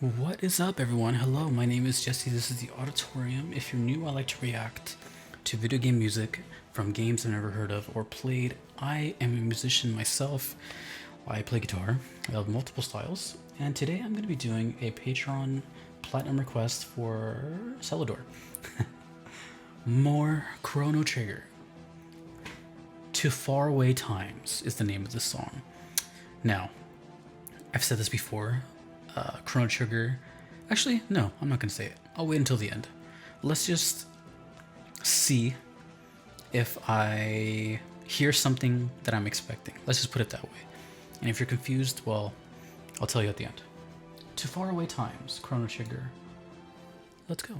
What is up, everyone? Hello, my name is Jesse. This is the Auditorium. If you're new, I like to react to video game music from games I've never heard of or played. I am a musician myself. I play guitar. I have multiple styles, and today I'm going to be doing a Patreon platinum request for Celador. More Chrono Trigger. To Faraway Times is the name of this song. Now, I've said this before. Chrono Trigger. Actually, no, I'm not gonna say it. I'll wait until the end. Let's just see if I hear something that I'm expecting. Let's just put it that way. And if you're confused, well, I'll tell you at the end. To Faraway Times, Chrono Trigger. Let's go.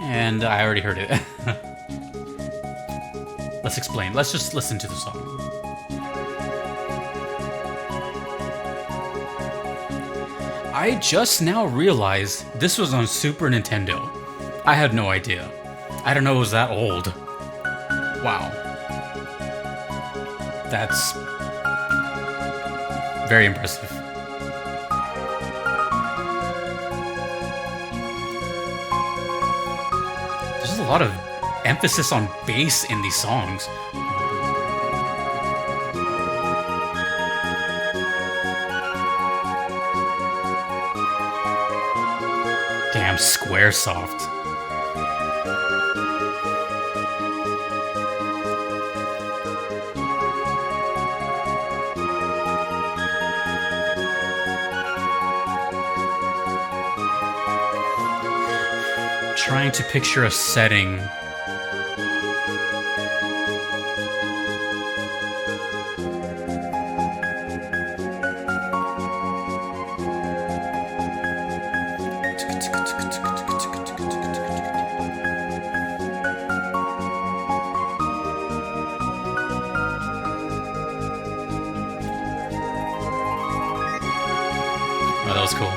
And I already heard it. Let's explain. Let's just listen to the song. I just now realized this was on Super Nintendo. I had no idea. I didn't know it was that old. Wow. That's very impressive. There's a lot of emphasis on bass in these songs. Damn, Squaresoft. Trying to picture a setting. Oh, that was cool.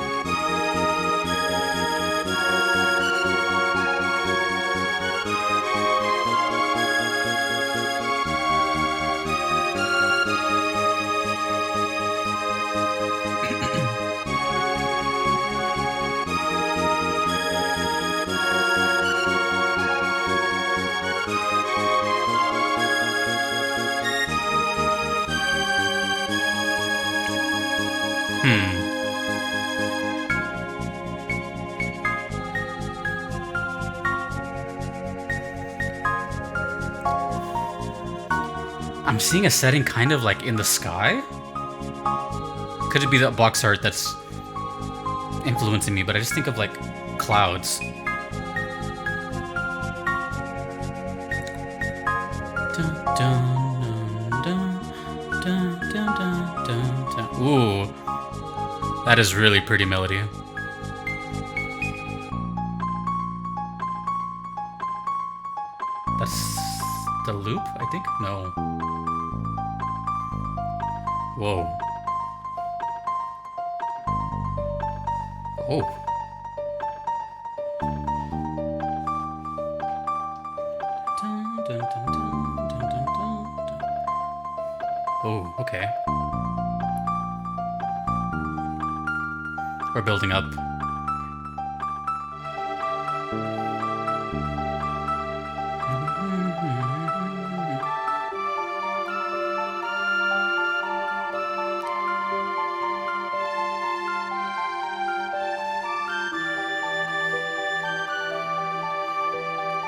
I'm seeing a setting kind of like in the sky. Could it be that box art that's influencing me? But I just think of like clouds. Ooh, that is really pretty melody. That's the loop, I think? No. Whoa. Oh. Oh, okay. We're building up.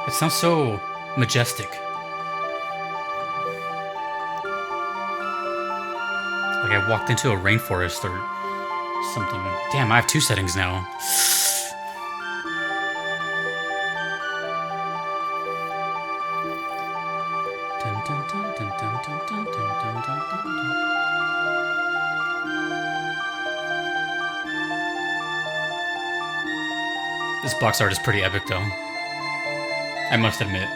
It sounds so majestic. Like I walked into a rainforest or something. Damn, I have two settings now. This box art is pretty epic though, I must admit.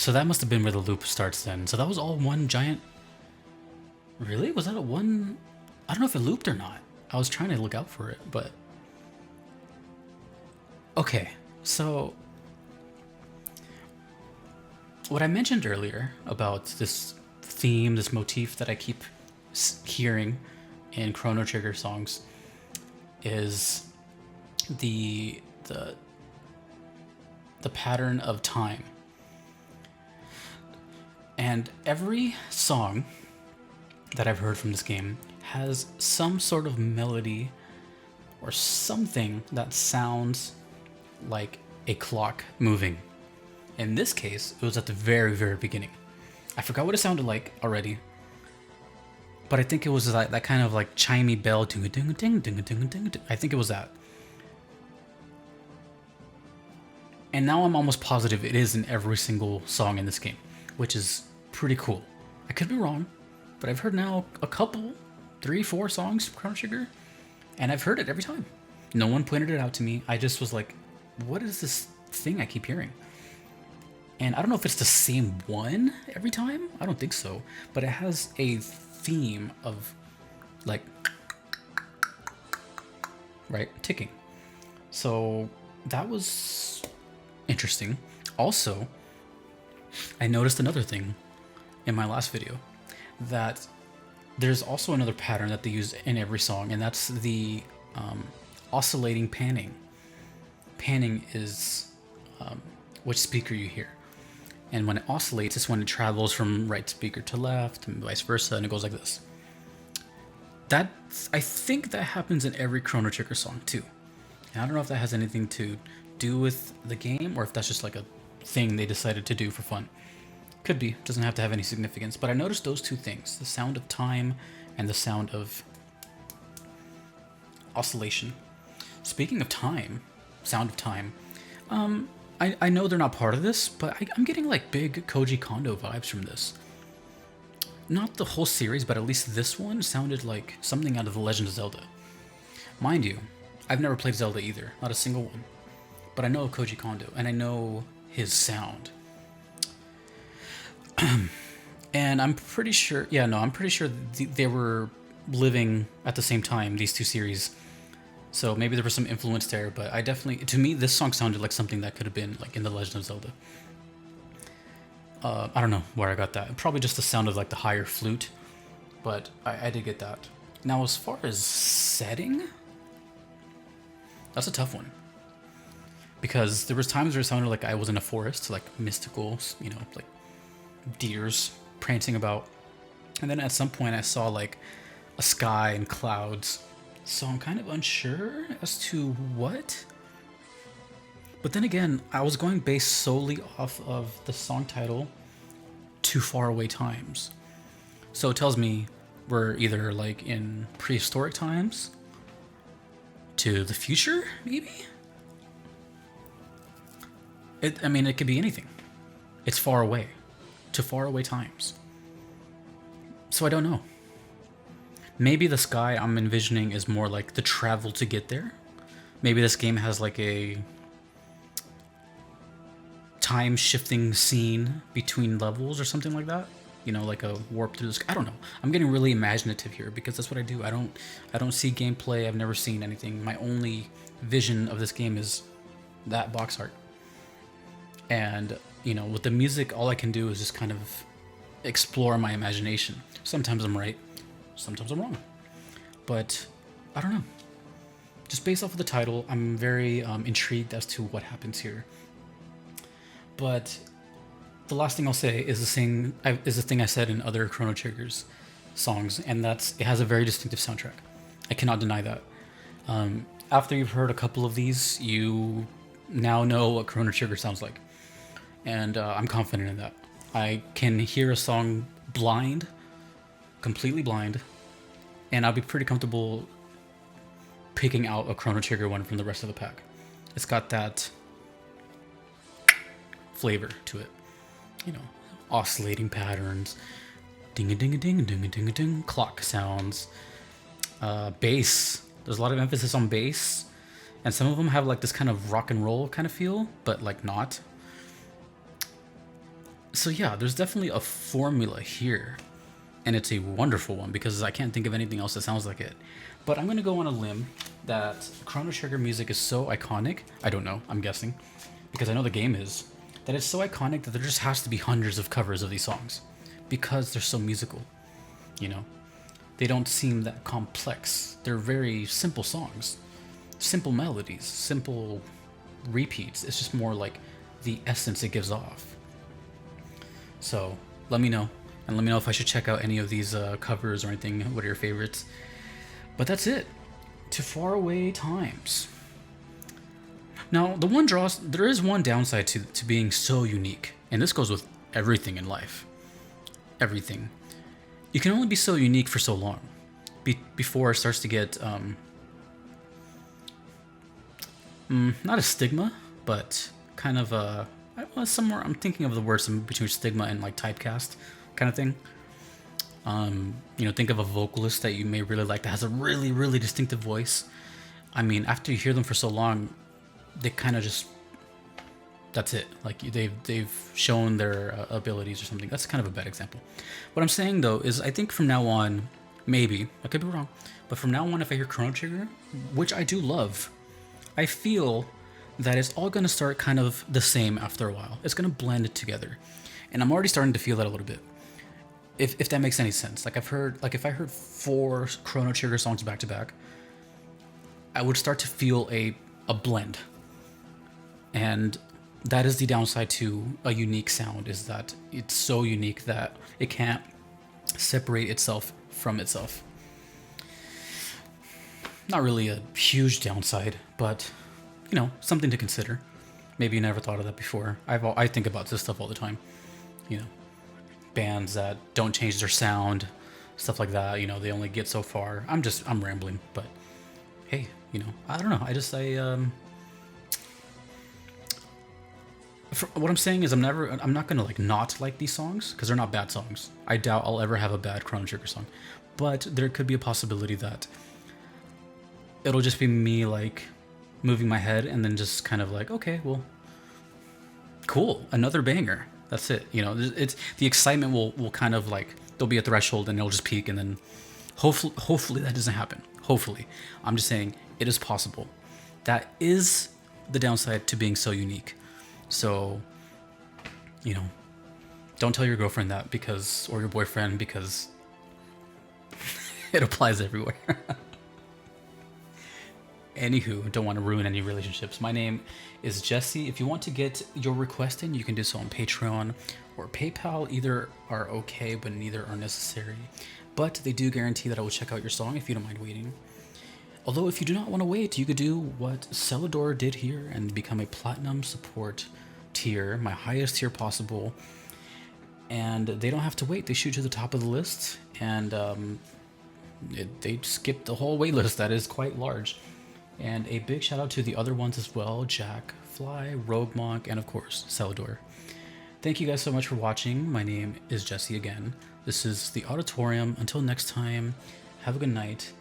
So that must have been where the loop starts then. So that was all one giant... Really? Was that a one... I don't know if it looped or not. I was trying to look out for it, but... Okay, so... What I mentioned earlier about this theme, this motif that I keep hearing in Chrono Trigger songs is the pattern of time. And every song that I've heard from this game has some sort of melody or something that sounds like a clock moving. In this case, it was at the very, very beginning. I forgot what it sounded like already, but I think it was that kind of like chimey bell, ding ding ding ding ding ding. I think it was that. And now I'm almost positive it is in every single song in this game, which is pretty cool. I could be wrong, but I've heard now a couple, 3, 4 songs from Chrono Trigger, and I've heard it every time. No one pointed it out to me. I just was like, what is this thing I keep hearing? And I don't know if it's the same one every time. I don't think so. But it has a theme of like, right, ticking. So that was interesting. Also, I noticed another thing in my last video, that there's also another pattern that they use in every song, and that's the oscillating panning. Panning is which speaker you hear. And when it oscillates, it's when it travels from right speaker to left and vice versa, and it goes like this. I think that happens in every Chrono Trigger song too. And I don't know if that has anything to do with the game or if that's just like a thing they decided to do for fun. Could be, doesn't have to have any significance, but I noticed those two things, the sound of time and the sound of oscillation. Speaking of time, sound of time, I know they're not part of this, but I'm getting like big Koji Kondo vibes from this. Not the whole series, but at least this one sounded like something out of The Legend of Zelda. Mind you, I've never played Zelda either, not a single one. But I know Koji Kondo, and I know his sound. And I'm pretty sure, I'm pretty sure they were living at the same time, these two series. So maybe there was some influence there, but I definitely, to me, this song sounded like something that could have been like in The Legend of Zelda. I don't know where I got that. Probably just the sound of like the higher flute, but I did get that. Now, as far as setting, that's a tough one. Because there was times where it sounded like I was in a forest, like mystical, like deers prancing about. And then at some point I saw like a sky and clouds. So I'm kind of unsure as to what. But then again, I was going based solely off of the song title, Too Far Away Times. So it tells me we're either like in prehistoric times, to the future, maybe? It could be anything. It's far away. To far away times. So I don't know. Maybe the sky I'm envisioning is more like the travel to get there. Maybe this game has like a time shifting scene between levels or something like that. Like a warp through the sky. I don't know. I'm getting really imaginative here because that's what I do. I don't see gameplay. I've never seen anything. My only vision of this game is that box art. And, with the music, all I can do is just kind of explore my imagination. Sometimes I'm right. Sometimes I'm wrong. But I don't know. Just based off of the title, I'm very intrigued as to what happens here. But the last thing I'll say is the thing I said in other Chrono Triggers songs, and that's it has a very distinctive soundtrack. I cannot deny that. After you've heard a couple of these, you now know what Chrono Trigger sounds like. And I'm confident in that. I can hear a song blind, completely blind, and I'll be pretty comfortable picking out a Chrono Trigger one from the rest of the pack. It's got that flavor to it. Oscillating patterns, ding-a-ding-a-ding, ding-a-ding-a-ding, clock sounds, bass. There's a lot of emphasis on bass, and some of them have like this kind of rock and roll kind of feel, but like not. So yeah, there's definitely a formula here, and it's a wonderful one because I can't think of anything else that sounds like it. But I'm gonna go on a limb that Chrono Trigger music is so iconic. I don't know, I'm guessing, because I know the game is, that it's so iconic that there just has to be hundreds of covers of these songs because they're so musical, you know? They don't seem that complex. They're very simple songs, simple melodies, simple repeats. It's just more like the essence it gives off. So let me know, and let me know if I should check out any of these covers or anything. What are your favorites? But that's it. To Faraway Times. Now, there is one downside to being so unique, and this goes with everything in life. Everything. You can only be so unique for so long before it starts to get, not a stigma, but kind of somewhere, I'm thinking of the words between stigma and like typecast kind of thing. Think of a vocalist that you may really like that has a really, really distinctive voice. I mean, after you hear them for so long, they kind of just, that's it. Like they've shown their abilities or something. That's kind of a bad example. What I'm saying though is I think from now on, maybe, I could be wrong, but from now on, if I hear Chrono Trigger, which I do love, I feel that it's all going to start kind of the same after a while. It's going to blend it together. And I'm already starting to feel that a little bit. If that makes any sense. Like if I heard 4 Chrono Trigger songs back to back, I would start to feel a blend. And that is the downside to a unique sound, is that it's so unique that it can't separate itself from itself. Not really a huge downside, but something to consider. Maybe you never thought of that before. I think about this stuff all the time. Bands that don't change their sound, stuff like that. They only get so far. I'm rambling, but hey, I don't know. What I'm saying is I'm not gonna not like these songs because they're not bad songs. I doubt I'll ever have a bad Chrono Trigger song, but there could be a possibility that it'll just be me moving my head and then just kind of okay, well, cool, another banger. That's it. It's the excitement will kind of there'll be a threshold and it'll just peak, and then hopefully that doesn't happen. Hopefully, I'm just saying it is possible. That is the downside to being so unique. So, don't tell your girlfriend that or your boyfriend, because it applies everywhere. Anywho, don't want to ruin any relationships. My name is Jesse. If you want to get your request in, you can do so on Patreon or PayPal. Either are okay, but neither are necessary. But they do guarantee that I will check out your song if you don't mind waiting. Although if you do not want to wait, you could do what Celador did here and become a platinum support tier, my highest tier possible. And they don't have to wait. They shoot to the top of the list, and they skip the whole wait list that is quite large. And a big shout out to the other ones as well: Jack, Fly, Rogue Monk, and of course, Celador. Thank you guys so much for watching. My name is Jesse again. This is the Auditorium. Until next time, have a good night.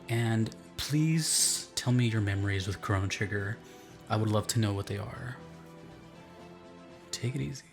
And please tell me your memories with Chrono Trigger. I would love to know what they are. Take it easy.